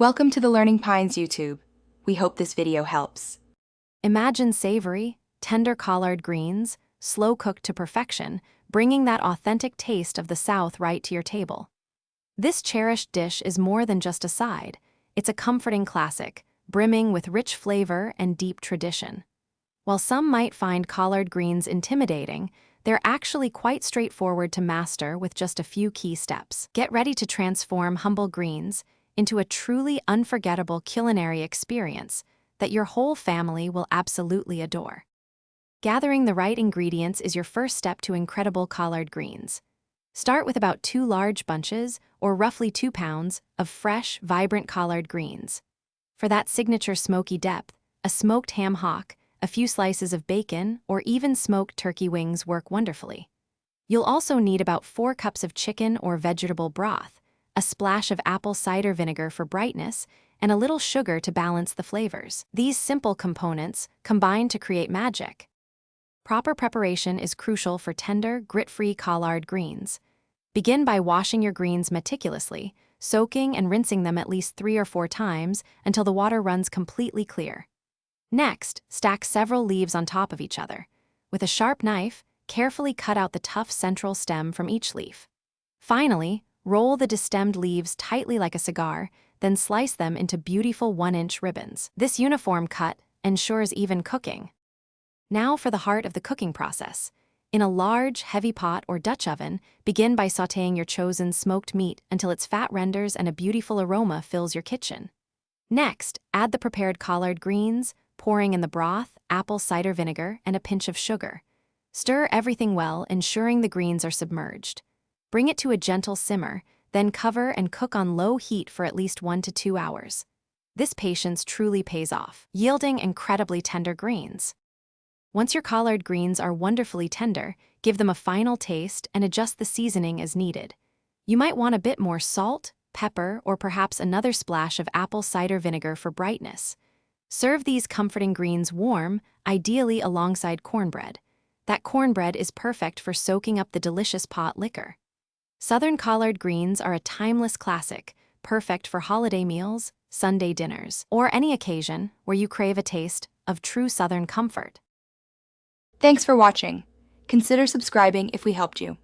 Welcome to the Learning Pines YouTube. We hope this video helps. Imagine savory, tender collard greens, slow cooked to perfection, bringing that authentic taste of the South right to your table. This cherished dish is more than just a side. It's a comforting classic, brimming with rich flavor and deep tradition. While some might find collard greens intimidating, they're actually quite straightforward to master with just a few key steps. Get ready to transform humble greens into a truly unforgettable culinary experience that your whole family will absolutely adore. Gathering the right ingredients is your first step to incredible collard greens. Start with about 2 large bunches, or roughly 2 pounds, of fresh, vibrant collard greens. For that signature smoky depth, a smoked ham hock, a few slices of bacon, or even smoked turkey wings work wonderfully. You'll also need about 4 cups of chicken or vegetable broth, a splash of apple cider vinegar for brightness, and a little sugar to balance the flavors. These simple components combine to create magic. Proper preparation is crucial for tender, grit-free collard greens. Begin by washing your greens meticulously, soaking and rinsing them at least 3 or 4 times until the water runs completely clear. Next, stack several leaves on top of each other. With a sharp knife, carefully cut out the tough central stem from each leaf. Finally, roll the destemmed leaves tightly like a cigar, then slice them into beautiful 1-inch ribbons. This uniform cut ensures even cooking. Now for the heart of the cooking process. In a large, heavy pot or Dutch oven, begin by sautéing your chosen smoked meat until its fat renders and a beautiful aroma fills your kitchen. Next, add the prepared collard greens, pouring in the broth, apple cider vinegar, and a pinch of sugar. Stir everything well, ensuring the greens are submerged. Bring it to a gentle simmer, then cover and cook on low heat for at least 1 to 2 hours. This patience truly pays off, yielding incredibly tender greens. Once your collard greens are wonderfully tender, give them a final taste and adjust the seasoning as needed. You might want a bit more salt, pepper, or perhaps another splash of apple cider vinegar for brightness. Serve these comforting greens warm, ideally alongside cornbread. That cornbread is perfect for soaking up the delicious pot liquor. Southern collard greens are a timeless classic, perfect for holiday meals, Sunday dinners, or any occasion where you crave a taste of true Southern comfort. Thanks for watching. Consider subscribing if we helped you.